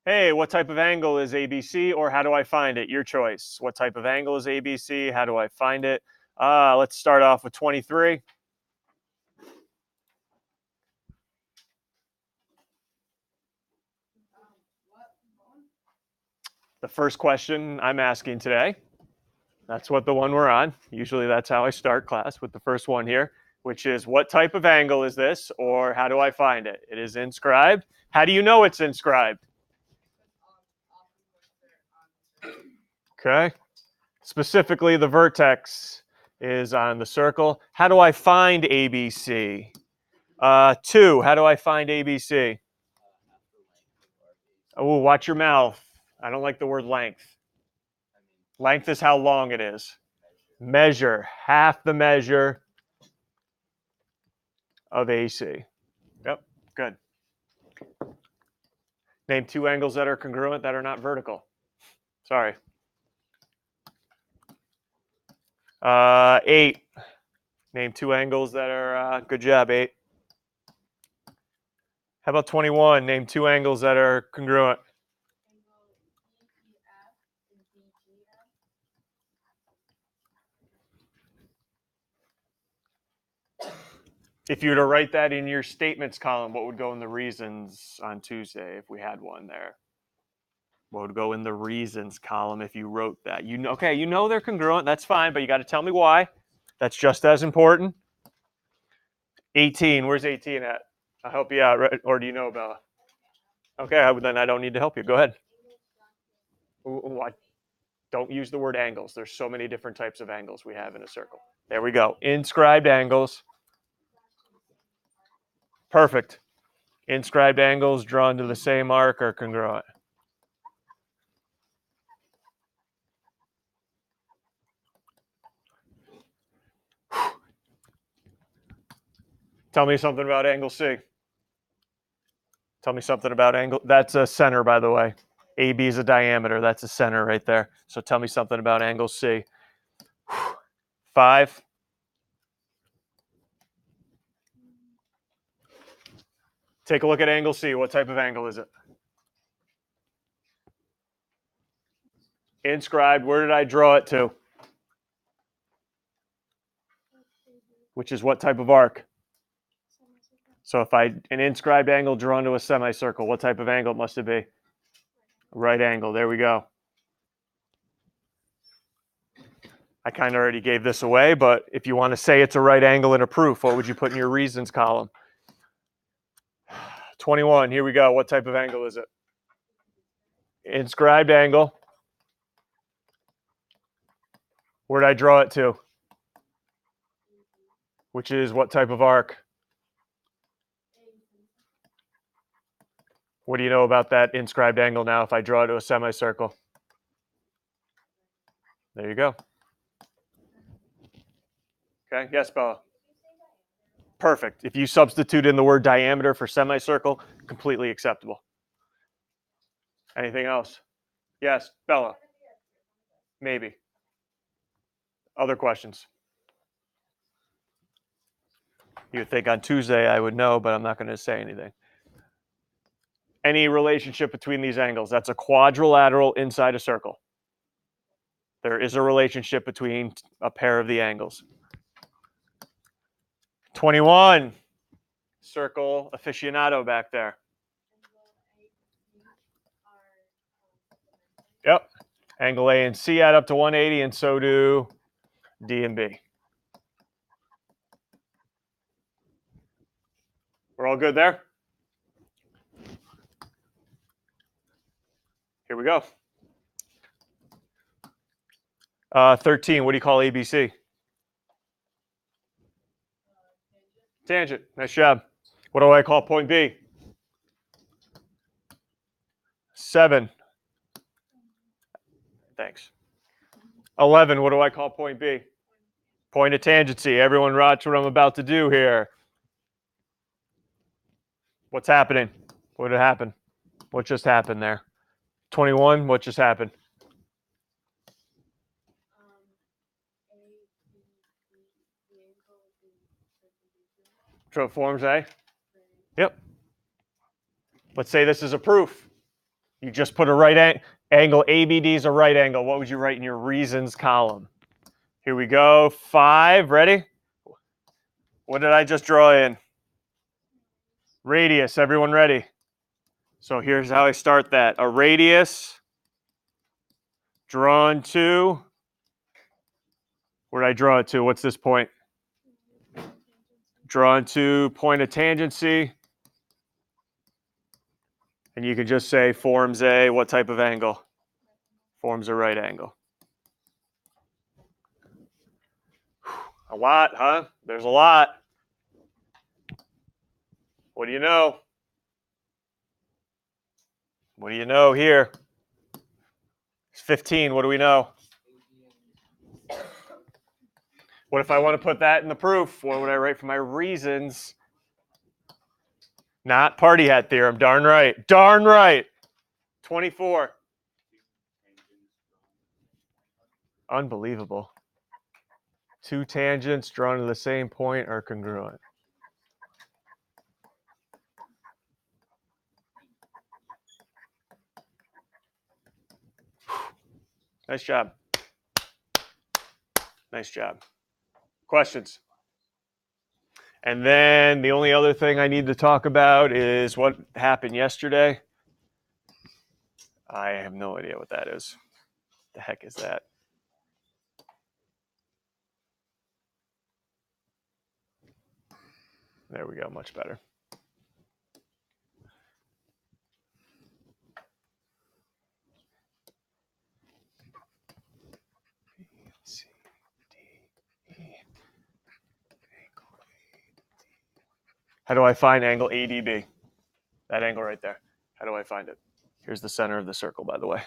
Hey, what type of angle is ABC, or how do I find it? Your choice. What type of angle is ABC? How do I find it? Let's start off with 23. The first question I'm asking today, that's what the one we're on. Usually that's how I start class, with the first one here, which is what type of angle is this, or how do I find it? It is inscribed. How do you know it's inscribed? Okay. Specifically, the vertex is on the circle. How do I find ABC? 2, how do I find ABC? Oh, watch your mouth. I don't like the word length. Length is how long it is. Measure, half the measure of AC. Yep, good. Name 2 angles that are congruent that are not vertical. Sorry. 8. Name 2 angles that are, good job, 8. How about 21? Name 2 angles that are congruent. If you were to write that in your statements column, what would go in the reasons on Tuesday if we had one there? What would go in the reasons column if you wrote that? You know, okay, you know they're congruent. That's fine, but you got to tell me why. That's just as important. 18. Where's 18 at? I'll help you out, right? Or do you know, Bella? Okay, then I don't need to help you. Go ahead. Don't use the word angles. There's so many different types of angles we have in a circle. There we go. Inscribed angles. Perfect. Inscribed angles drawn to the same arc are congruent. Tell me something about angle C. Tell me something about angle. That's a center, by the way. AB is a diameter. That's a center right there. So tell me something about angle C. 5. Take a look at angle C. What type of angle is it? Inscribed. Where did I draw it to? Which is what type of arc? So if an inscribed angle drawn to a semicircle, what type of angle must it be? Right angle. There we go. I kind of already gave this away, but if you want to say it's a right angle in a proof, what would you put in your reasons column? 21. Here we go. What type of angle is it? Inscribed angle. Where did I draw it to? Which is what type of arc? What do you know about that inscribed angle now if I draw it to a semicircle? There you go. Okay, yes, Bella? Perfect. If you substitute in the word diameter for semicircle, completely acceptable. Anything else? Yes, Bella? Maybe. Other questions? You would think on Tuesday I would know, but I'm not going to say anything. Any relationship between these angles? That's a quadrilateral inside a circle. There is a relationship between a pair of the angles. 21. Circle aficionado back there. Yep. Angle A and C add up to 180, and so do D and B. We're all good there? Here we go. 13, what do you call ABC? Tangent. Nice job. What do I call point B? 7. Thanks. 11, what do I call point B? Point of tangency. Everyone watch what I'm about to do here. What's happening? What did happen? What just happened there? 21, what just happened? So it forms A? Yep. Let's say this is a proof. You just put a right angle. ABD is a right angle. What would you write in your reasons column? Here we go. 5. Ready? What did I just draw in? Radius. Everyone ready? So here's how I start that. A radius drawn to, where did I draw it to? What's this point? Drawn to point of tangency. And you can just say forms a what type of angle? Forms a right angle. A lot, huh? There's a lot. What do you know? What do you know here? It's 15. What do we know? What if I want to put that in the proof? What would I write for my reasons? Not party hat theorem. Darn right. Darn right. 24. Unbelievable. 2 tangents drawn to the same point are congruent. Nice job. Nice job. Questions? And then the only other thing I need to talk about is what happened yesterday. I have no idea what that is. The heck is that? There we go, much better. How do I find angle ADB? That angle right there. How do I find it? Here's the center of the circle, by the way.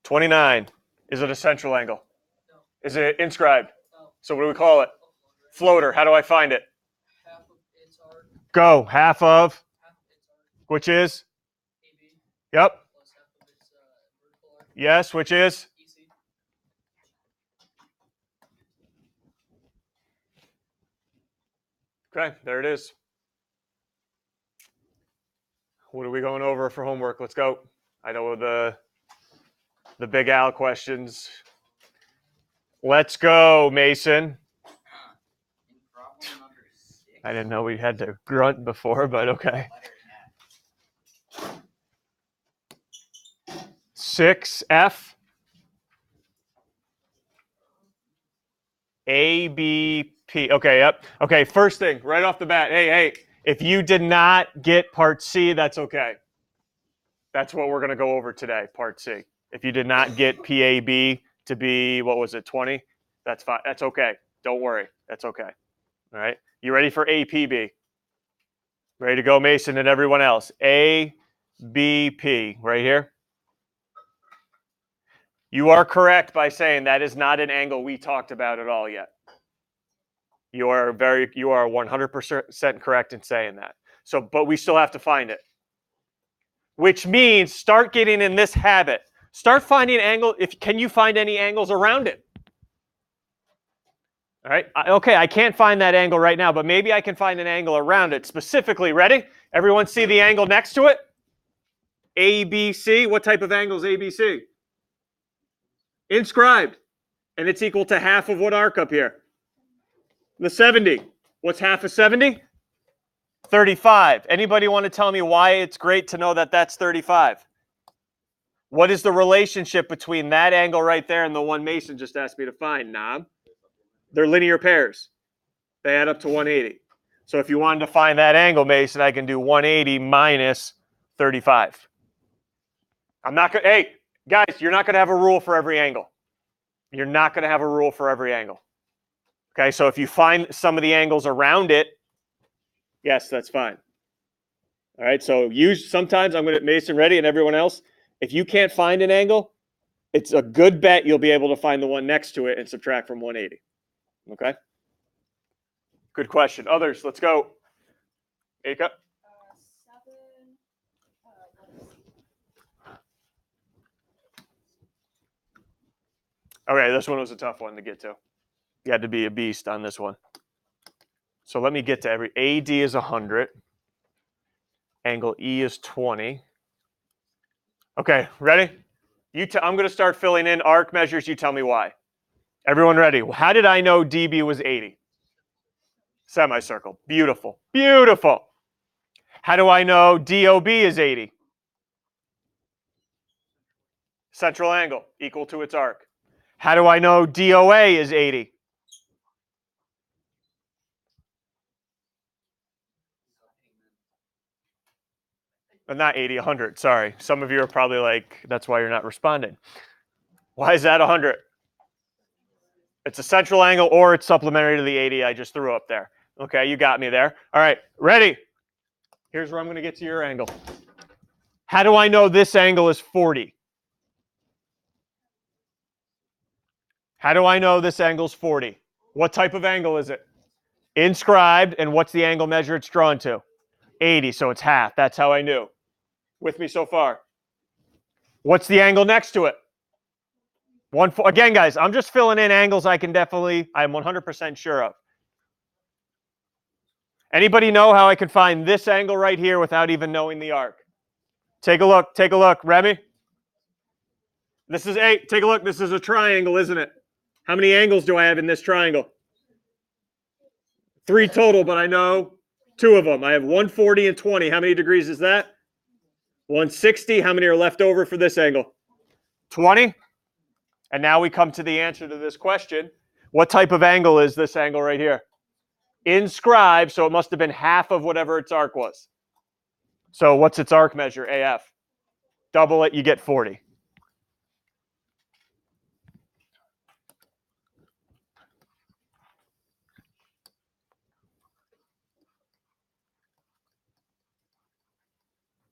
$29. Is it a central angle? No. Is it inscribed? No. So what do we call it? Floater. How do I find it? Half of its arc. Go. Half of? Half of its arc. Which is? AB. Yep. Plus half of its vertical arc. Yes, which is? EC. Okay, there it is. What are we going over for homework? Let's go. I know the Big Al questions. Let's go, Mason. I didn't know we had to grunt before, but okay. 6F. ABP. Okay, yep. Okay, first thing, right off the bat. Hey, if you did not get part C, that's okay. That's what we're going to go over today, part C. If you did not get PAB to be, what was it, 20? That's fine. That's okay. Don't worry. That's okay. All right. You ready for APB? Ready to go, Mason and everyone else? ABP, right here. You are correct by saying that is not an angle we talked about at all yet. You are 100% correct in saying that. So, but we still have to find it. Which means start getting in this habit. Start finding angle. Can you find any angles around it? All right. Okay, I can't find that angle right now, but maybe I can find an angle around it. Specifically, ready? Everyone see the angle next to it? ABC. What type of angle is ABC? Inscribed. And it's equal to half of what arc up here? The 70. What's half of 70? 35. Anybody want to tell me why it's great to know that that's 35? What is the relationship between that angle right there and the one Mason just asked me to find, Nob? They're linear pairs. They add up to 180. So if you wanted to find that angle, Mason, I can do 180 minus 35. I'm not going to, hey, guys, you're not going to have a rule for every angle. You're not going to have a rule for every angle. Okay, so if you find some of the angles around it, yes, that's fine. All right, so sometimes I'm going to, Mason, ready, and everyone else, if you can't find an angle, it's a good bet you'll be able to find the one next to it and subtract from 180. Okay? Good question. Others, let's go. Aka? 7. Okay, this one was a tough one to get to. You had to be a beast on this one. So let me get to AD is 100. Angle E is 20. Okay, ready? I'm going to start filling in arc measures. You tell me why. Everyone ready? How did I know DB was 80? Semicircle. Beautiful. Beautiful. How do I know DOB is 80? Central angle equal to its arc. How do I know DOA is 80? Not 80, 100. Sorry. Some of you are probably like, that's why you're not responding. Why is that 100? It's a central angle or it's supplementary to the 80 I just threw up there. Okay, you got me there. All right, ready? Here's where I'm going to get to your angle. How do I know this angle is 40? How do I know this angle is 40? What type of angle is it? Inscribed, and what's the angle measure it's drawn to? 80, so it's half. That's how I knew. With me so far? What's the angle next to it? Again, guys, I'm just filling in angles I'm 100% sure of. Anybody know how I could find this angle right here without even knowing the arc? Take a look. Take a look. Remy? This is 8. Take a look. This is a triangle, isn't it? How many angles do I have in this triangle? 3 total, but I know 2 of them. I have 140 and 20. How many degrees is that? 160. How many are left over for this angle? 20. And now we come to the answer to this question. What type of angle is this angle right here? Inscribed, so it must have been half of whatever its arc was. So what's its arc measure? AF. Double it, you get 40.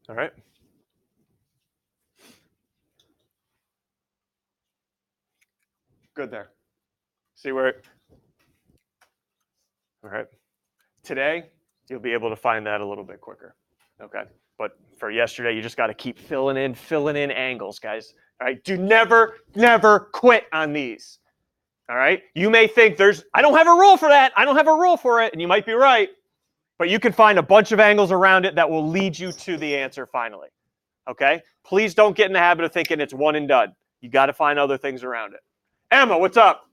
All right. Good there. See where all right. Today, you'll be able to find that a little bit quicker. Okay. But for yesterday, you just got to keep filling in angles, guys. All right. Do never quit on these. All right. You may think I don't have a rule for that. I don't have a rule for it. And you might be right. But you can find a bunch of angles around it that will lead you to the answer finally. Okay? Please don't get in the habit of thinking it's one and done. You got to find other things around it. Emma, what's up?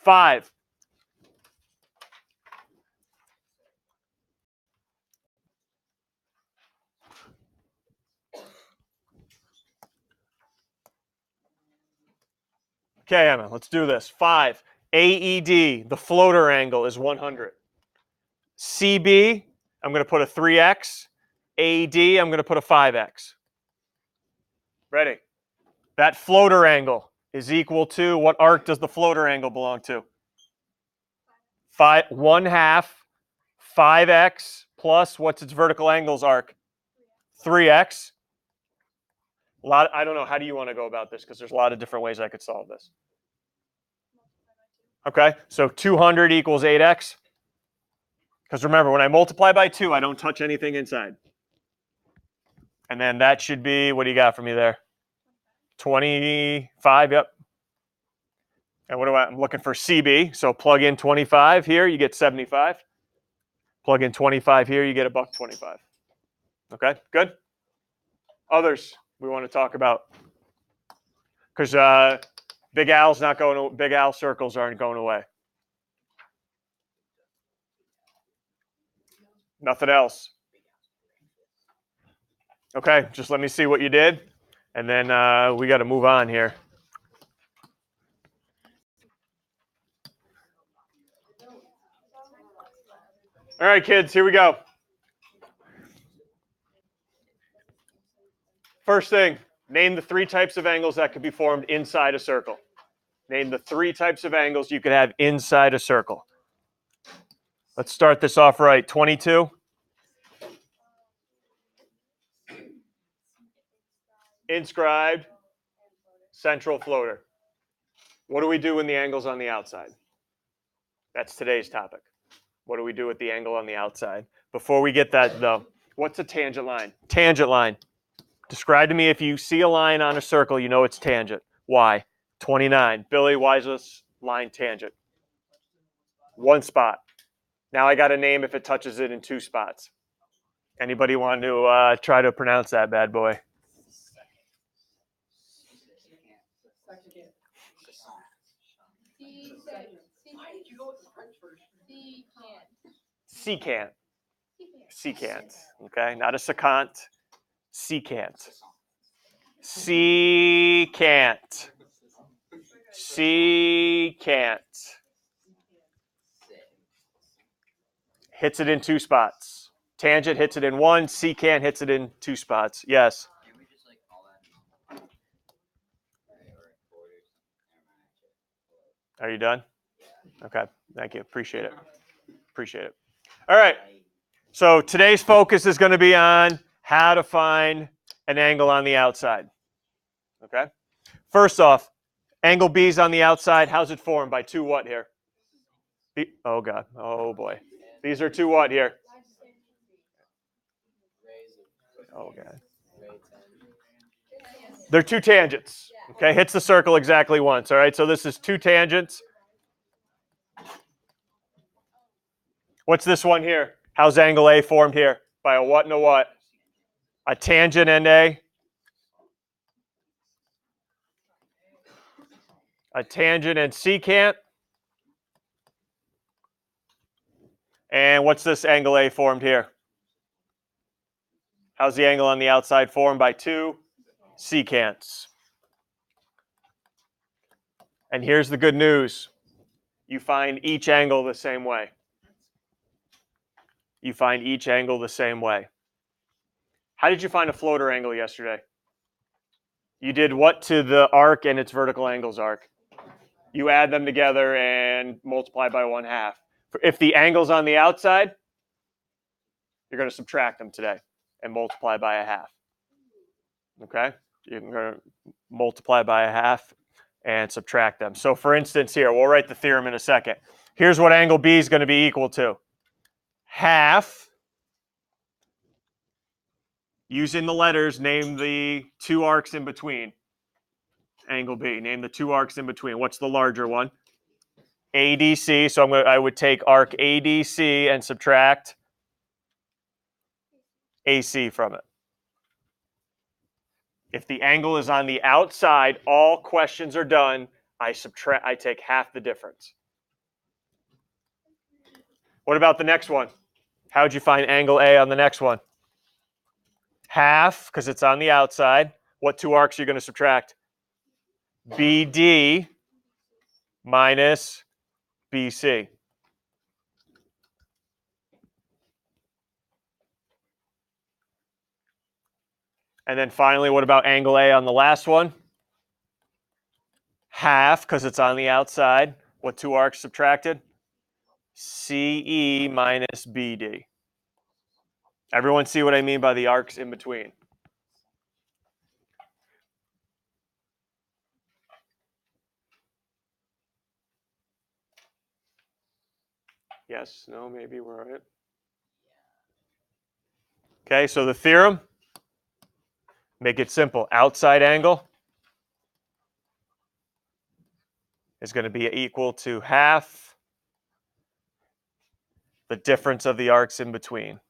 5. Okay, Emma, let's do this. 5. AED, the floater angle, is 100. CB, I'm going to put a 3x. AD, I'm going to put a 5x. Ready? That floater angle is equal to, what arc does the floater angle belong to? 1/2 5x plus, what's its vertical angles arc? 3x. I don't know, how do you want to go about this? Because there's a lot of different ways I could solve this. Okay, so 200 equals 8x. Because remember, when I multiply by 2, I don't touch anything inside. And then that should be, what do you got for me there? 25, yep. And I'm looking for CB, so plug in 25 here, you get 75. Plug in 25 here, you get $1.25. Okay, good? Others we want to talk about. Because Big Al's not going. Big Al circles aren't going away. Nothing else. Okay, just let me see what you did, and then we got to move on here. All right, kids, here we go. First thing, name the 3 types of angles that could be formed inside a circle. Name the 3 types of angles you could have inside a circle. Let's start this off right. 22. Inscribed. Central floater. What do we do when the angle's on the outside? That's today's topic. What do we do with the angle on the outside? Before we get that, though, what's a tangent line? Tangent line. Describe to me, if you see a line on a circle, you know it's tangent. Why? 29. Billy, why is this line tangent? One spot. Now I got a name if it touches it in two spots. Anybody want to try to pronounce that bad boy? Secant. Secant. Okay, not a secant. Secant. Secant. Secant. Hits it in two spots. Tangent hits it in one. Secant hits it in two spots. Yes. Can we just like call that? Are you done? Okay. Thank you. Appreciate it. Appreciate it. All right. So today's focus is going to be on how to find an angle on the outside. Okay. First off, angle B is on the outside. How's it formed? By two what here? Oh, God. Oh, boy. These are two what here? Oh, God. They're two tangents. Okay. Hits the circle exactly once. All right. So this is two tangents. What's this one here? How's angle A formed here? By a what and a what? A tangent and a tangent and secant. And what's this angle A formed here? How's the angle on the outside formed? By two secants. And here's the good news. You find each angle the same way. You find each angle the same way. How did you find a floater angle yesterday? You did what to the arc and its vertical angles arc? You add them together and multiply by 1/2. If the angle's on the outside, you're going to subtract them today and multiply by 1/2. Okay? You're going to multiply by 1/2 and subtract them. So for instance here, we'll write the theorem in a second. Here's what angle B is going to be equal to. 1/2, using the letters, name the two arcs in between. Angle B, name the two arcs in between. What's the larger one? ADC, so I would take arc ADC and subtract AC from it. If the angle is on the outside, all questions are done. I take half the difference. What about the next one? How'd you find angle A on the next one? 1/2, because it's on the outside. What two arcs are you going to subtract? BD minus BC. And then finally, what about angle A on the last one? 1/2, because it's on the outside. What two arcs subtracted? CE minus BD. Everyone see what I mean by the arcs in between? Yes, no, maybe we're on it. Okay, so the theorem, make it simple. Outside angle is going to be equal to 1/2 the difference of the arcs in between.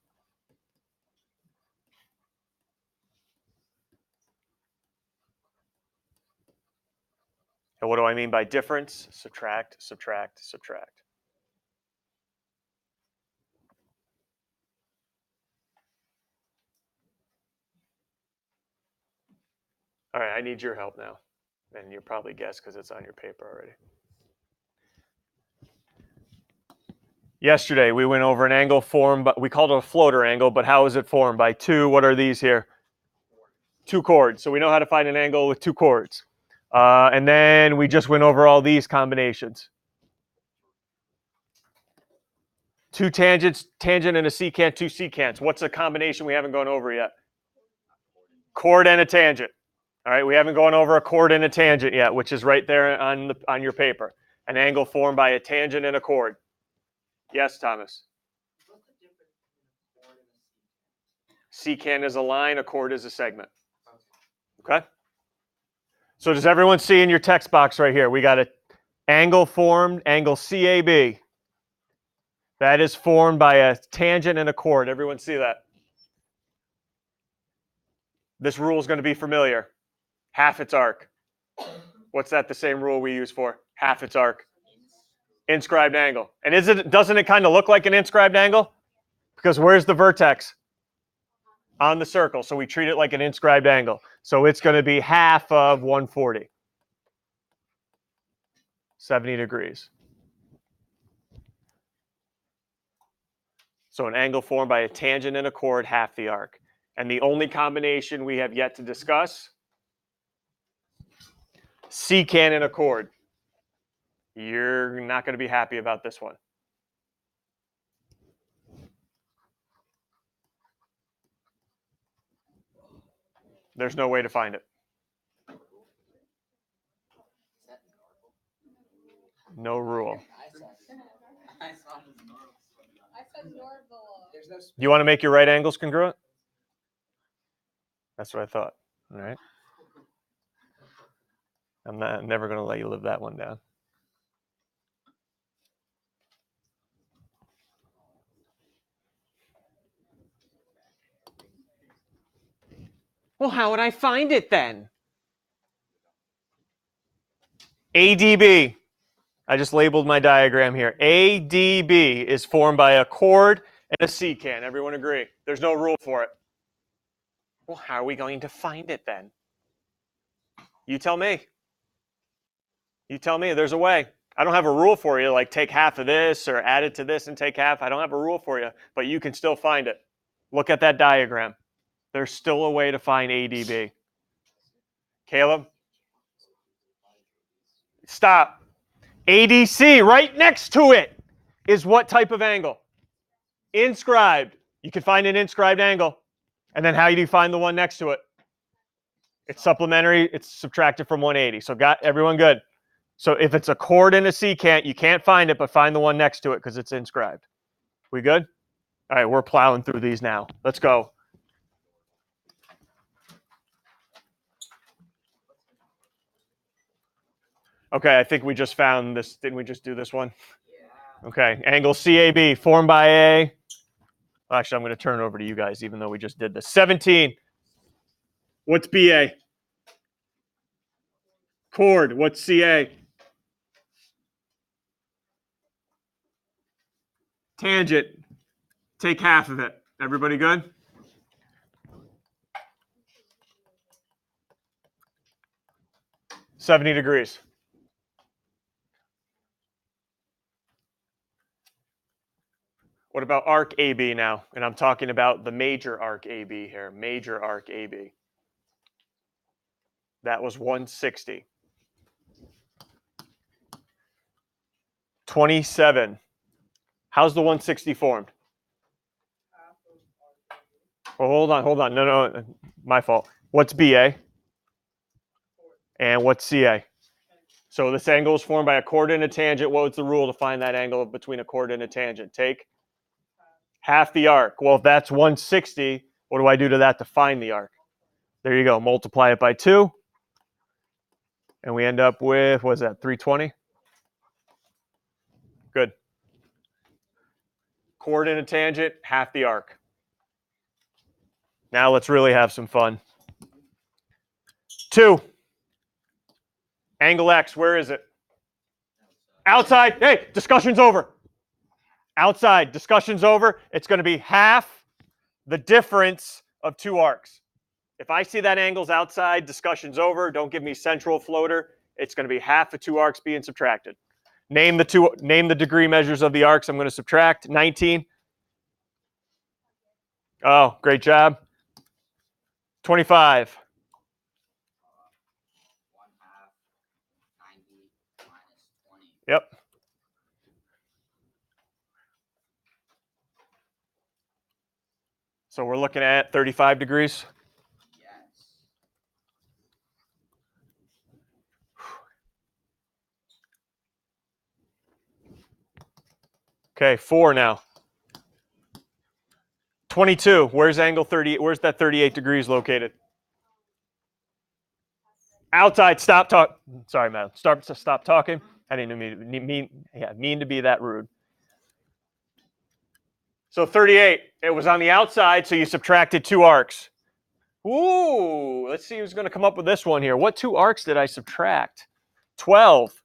And what do I mean by difference? Subtract, subtract, subtract. All right, I need your help now. And you'll probably guess because it's on your paper already. Yesterday, we went over an angle formed, but we called it a floater angle, but how is it formed? By two, what are these here? Two chords. So we know how to find an angle with two chords. And then we just went over all these combinations. Two tangents, tangent and a secant, two secants. What's a combination we haven't gone over yet? Chord and a tangent. All right, we haven't gone over a chord and a tangent yet, which is right there on your paper. An angle formed by a tangent and a chord. Yes, Thomas? Secant is a line, a chord is a segment. Okay? So does everyone see in your text box right here? We got an angle formed, angle CAB. That is formed by a tangent and a chord. Everyone see that? This rule is going to be familiar. Half its arc. What's that the same rule we use for? Half its arc. Inscribed angle. And doesn't it kind of look like an inscribed angle? Because where's the vertex? On the circle. So we treat it like an inscribed angle. So it's going to be half of 140. 70 degrees. So an angle formed by a tangent and a chord, half the arc. And the only combination we have yet to discuss, secant and a chord. You're not going to be happy about this one. There's no way to find it. No rule. I saw it as normal. I said normal. There's no You want to make your right angles congruent? That's what I thought. All right. I'm never going to let you live that one down. Well, how would I find it then? ADB. I just labeled my diagram here. ADB is formed by a chord and a secant. Everyone agree? There's no rule for it. Well, how are we going to find it then? You tell me. You tell me. There's a way. I don't have a rule for you, like take half of this or add it to this and take half. I don't have a rule for you, but you can still find it. Look at that diagram. There's still a way to find ADB. Caleb? Stop. ADC, right next to it, is what type of angle? Inscribed. You can find an inscribed angle. And then how do you find the one next to it? It's supplementary. It's subtracted from 180. So got everyone good? So if it's a chord and a secant, you can't find it, but find the one next to it because it's inscribed. We good? All right, we're plowing through these now. Let's go. Okay, I think we just found this. Didn't we just do this one? Yeah. Okay, angle CAB formed by a. Actually, I'm going to turn it over to you guys, even though we just did this. 17. What's BA? Chord. What's CA? Tangent. Take half of it. Everybody good? $70. What about arc AB now? And I'm talking about the major arc AB here. Major arc AB. That was 160. 27. How's the 160 formed? Oh, hold on. No, my fault. What's BA? And what's CA? So this angle is formed by a chord and a tangent. What's the rule to find that angle between a chord and a tangent? Take half the arc. Well, if that's 160, what do I do to that to find the arc? There you go. Multiply it by 2. And we end up with, what is that, 320? Good. Chord and a tangent, half the arc. Now let's really have some fun. 2. Angle X, where is it? Outside. Hey, discussion's over. Outside, discussion's over. It's going to be half the difference of 2 arcs. If I see that angle's outside, discussion's over. Don't give me central floater. It's going to be half of 2 arcs being subtracted. Name the degree measures of the arcs I'm going to subtract. 19. Oh, great job. 25. 1/2, 90 minus 20. Yep. So we're looking at 35 degrees. Yes. Okay, 4 now. 22. Where's angle 30? Where's that 38 degrees located? Outside. Stop talk. Sorry, man. Stop talking. I didn't mean to be that rude. So 38, it was on the outside, so you subtracted 2 arcs. Ooh, let's see who's going to come up with this one here. What 2 arcs did I subtract? 12.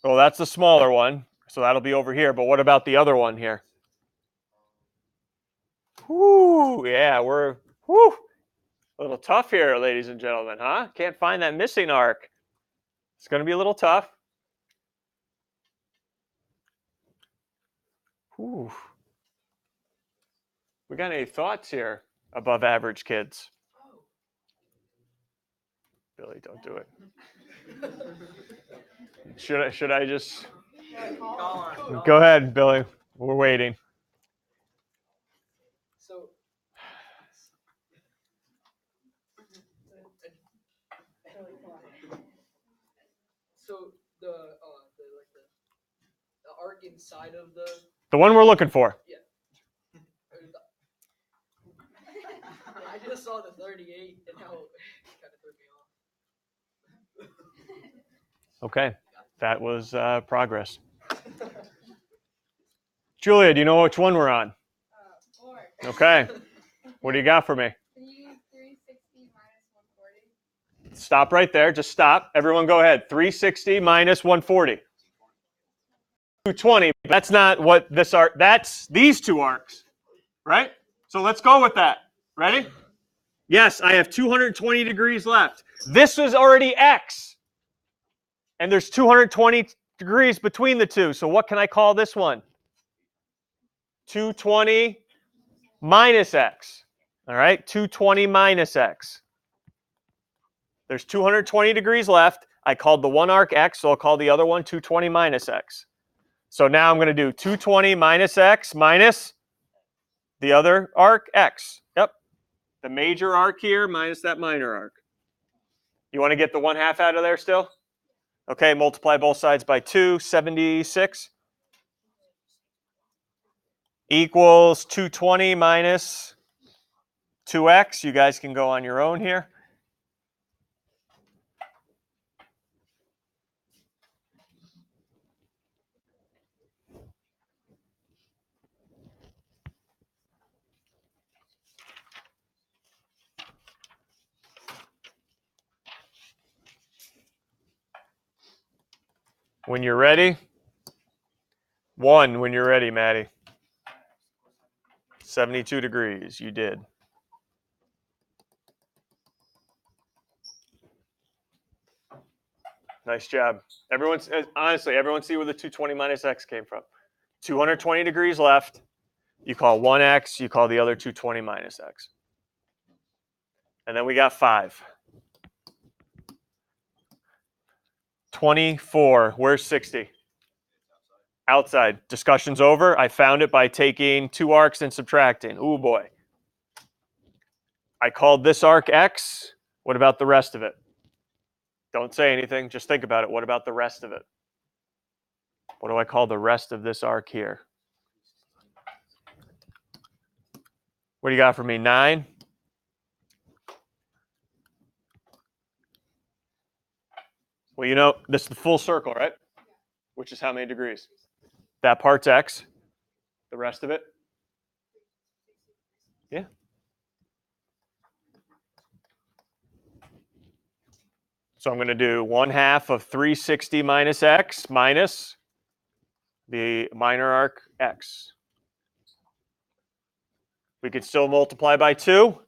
Oh, that's the smaller one, so that'll be over here. But what about the other one here? Whoo, yeah, we're a little tough here, ladies and gentlemen, huh? Can't find that missing arc. It's going to be a little tough. Whew. We got any thoughts here, above average kids? Billy, don't do it. Should I just go ahead, Billy? We're waiting. So the arc inside of the one we're looking for. Yeah. I just saw the 38 and how it kind of threw me off. Okay, that was progress. Julia, do you know which one we're on? 4. Okay. What do you got for me? Can you use 360 minus 140? Stop right there. Just stop. Everyone go ahead. 360 minus 140. 220. But that's not what this arc, that's these 2 arcs, right? So let's go with that. Ready? Yes, I have 220 degrees left. This is already X. And there's 220 degrees between the two. So what can I call this one? 220 minus X. All right, 220 minus X. There's 220 degrees left. I called the one arc X, so I'll call the other one 220 minus X. So now I'm going to do 220 minus X minus the other arc X. Yep. The major arc here minus that minor arc. You want to get the 1/2 out of there still? Okay, multiply both sides by 2, 76. Equals 220 minus 2X. You guys can go on your own here. When you're ready. 1 when you're ready, Maddie. 72 degrees. You did. Nice job. Honestly, everyone see where the 220 minus X came from. 220 degrees left. You call one X. You call the other 220 minus X. And then we got 5. 24. Where's 60? Outside. Discussion's over. I found it by taking 2 arcs and subtracting. Ooh, boy. I called this arc X. What about the rest of it? Don't say anything. Just think about it. What about the rest of it? What do I call the rest of this arc here? What do you got for me? 9? Well, you know, this is the full circle, right? Which is how many degrees? That part's X. The rest of it? Yeah. So I'm going to do 1/2 of 360 minus X minus the minor arc X. We could still multiply by 2.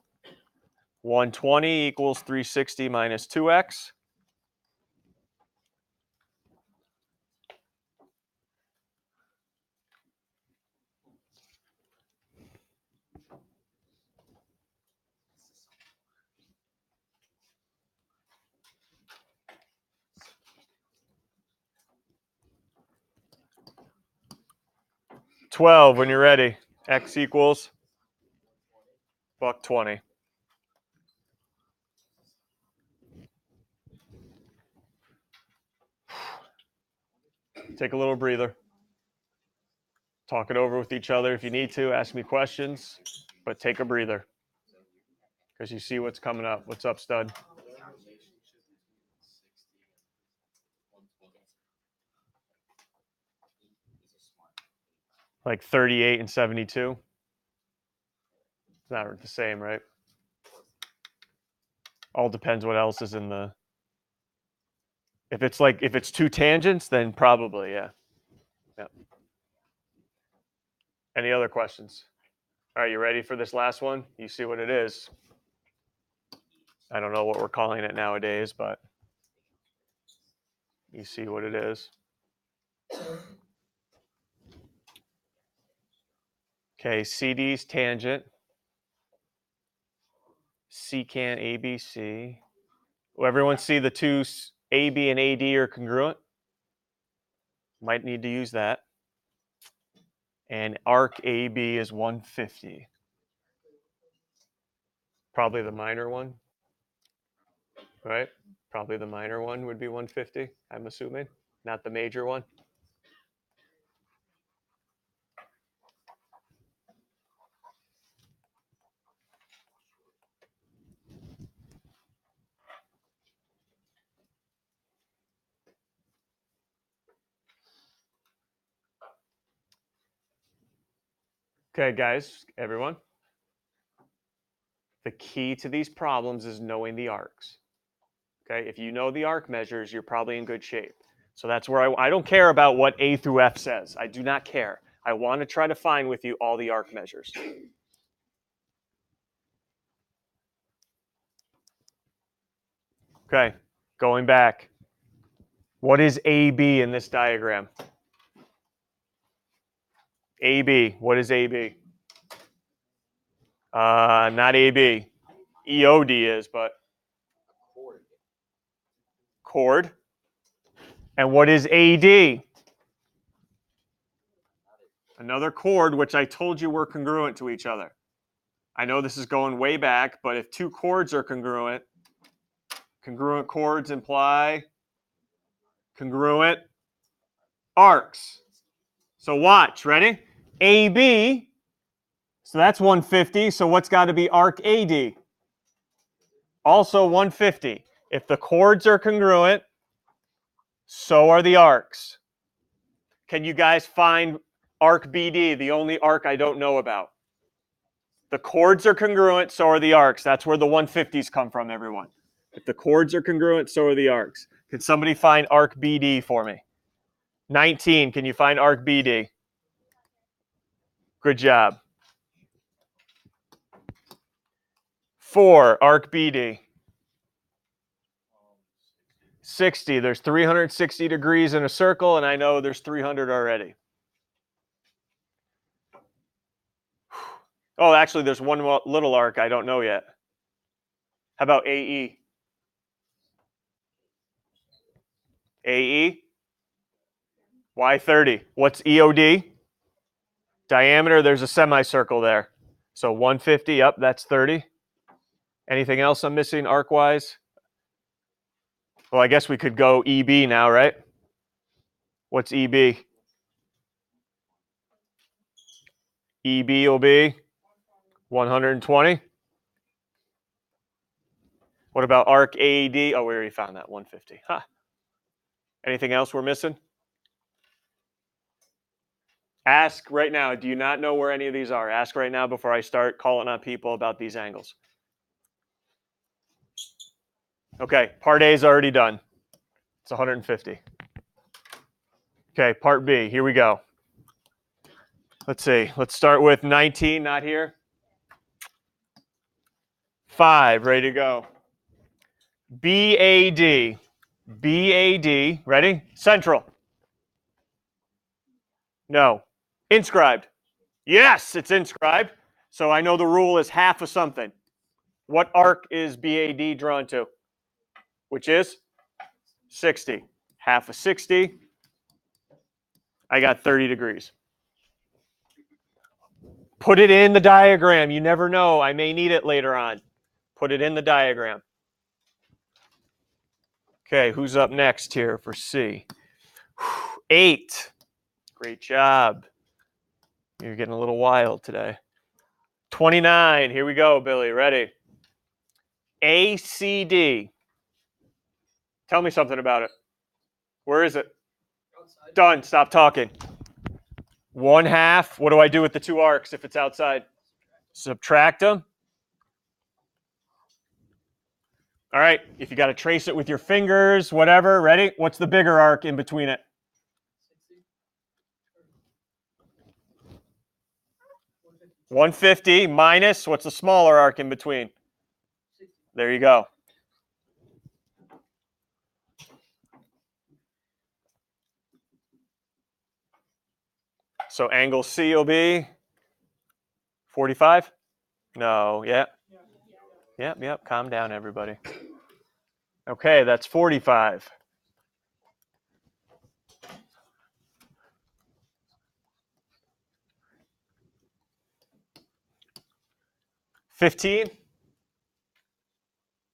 120 equals 360 minus 2X. $12 when you're ready. X equals $120. Take a little breather. Talk it over with each other if you need to. Ask me questions, but take a breather because you see what's coming up. What's up, stud? Like 38 and 72? It's not the same, right? All depends what else is in the... If it's two tangents, then probably, yeah. Yep. Any other questions? All right, you ready for this last one? You see what it is. I don't know what we're calling it nowadays, but you see what it is. Okay, CD's tangent. Secant ABC. Will everyone see the two AB and AD are congruent? Might need to use that. And arc AB is 150. Probably the minor one, right? Probably the minor one would be 150, I'm assuming, not the major one. Okay, guys, everyone. The key to these problems is knowing the arcs. Okay, if you know the arc measures, you're probably in good shape. So that's where I don't care about what A through F says. I do not care. I want to try to find with you all the arc measures. Okay, going back. What is AB in this diagram? AB, what is AB? Not AB. EOD is, but chord. And what is AD? Another chord, which I told you were congruent to each other. I know this is going way back, but if two chords are congruent chords imply congruent arcs. So watch, ready? AB, so that's 150, so what's got to be arc AD? Also 150. If the chords are congruent, so are the arcs. Can you guys find arc BD, the only arc I don't know about? The chords are congruent, so are the arcs. That's where the 150s come from, everyone. If the chords are congruent, so are the arcs. Can somebody find arc BD for me? 19, can you find arc BD? Good job. 4, arc BD. 60, there's 360 degrees in a circle, and I know there's 300 already. Oh, actually, there's one little arc I don't know yet. How about AE? AE? Y30. What's EOD? Diameter, there's a semicircle there. So 150, yep, that's 30. Anything else I'm missing arc-wise? Well, I guess we could go EB now, right? What's EB? EB will be 120. What about arc AD? Oh, we already found that, 150. Huh. Anything else we're missing? Ask right now. Do you not know where any of these are? Ask right now before I start calling on people about these angles. Okay, part A is already done. It's 150. Okay, part B, here we go. Let's see. Let's start with 19, not here. 5, ready to go. BAD. BAD, ready? Central. No. Inscribed. Yes, it's inscribed. So I know the rule is half of something. What arc is BAD drawn to? Which is 60. Half of 60. I got 30 degrees. Put it in the diagram. You never know. I may need it later on. Put it in the diagram. Okay, who's up next here for C? 8. Great job. You're getting a little wild today. 29. Here we go, Billy. Ready? ACD. Tell me something about it. Where is it? Outside. Done. Stop talking. 1/2. What do I do with the 2 arcs if it's outside? Subtract them. All right, if you got to trace it with your fingers, whatever, ready? What's the bigger arc in between it? 150 minus, what's the smaller arc in between? There you go. So angle C will be 45? No, yeah. Yep, calm down, everybody. Okay, that's 45. $15?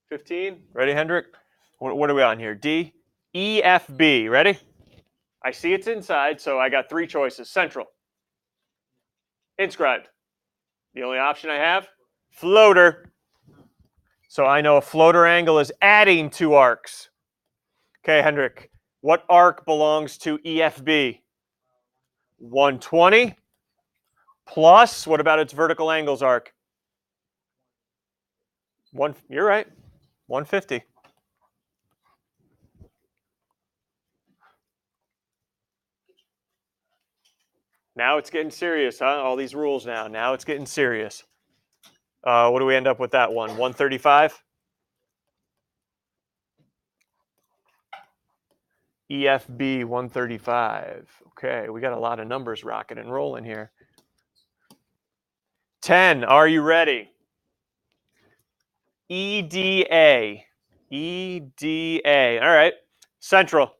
15? Ready, Hendrik? What are we on here? D? E, F, B. Ready? I see it's inside, so I got 3 choices. Central. Inscribed. The only option I have? Floater. So I know a floater angle is adding 2 arcs. Okay, Hendrik. What arc belongs to EFB? 120 plus, what about its vertical angles arc? You're right, 150. Now it's getting serious, huh? All these rules now. Now it's getting serious. What do we end up with that one? 135? EFB 135. Okay, we got a lot of numbers rocking and rolling here. 10, are you ready? EDA. EDA. All right. Central.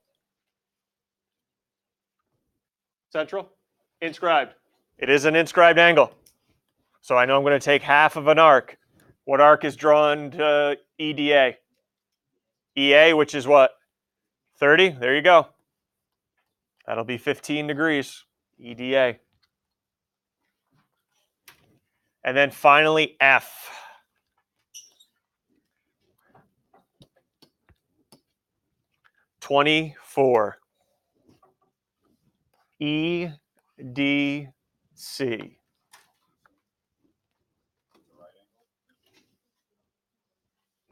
Central. Inscribed. It is an inscribed angle. So I know I'm going to take half of an arc. What arc is drawn to EDA? EA, which is what? 30? There you go. That'll be 15 degrees. EDA. And then finally, F. $24. EDC.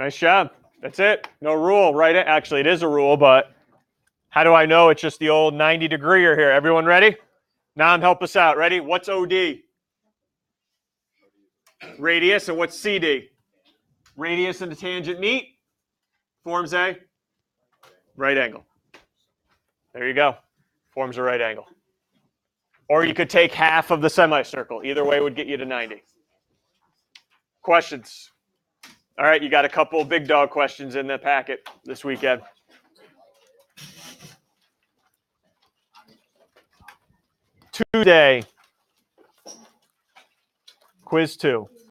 Nice job. That's it. No rule, right? Actually, it is a rule, but how do I know it's just the old 90-degreeer here? Everyone ready? Nam, help us out. Ready? What's OD? Radius. And what's CD? Radius and the tangent meet. Forms a right angle. There you go. Forms a right angle. Or you could take half of the semicircle. Either way would get you to 90. Questions? All right, you got a couple big dog questions in the packet this weekend. Tuesday, quiz 2.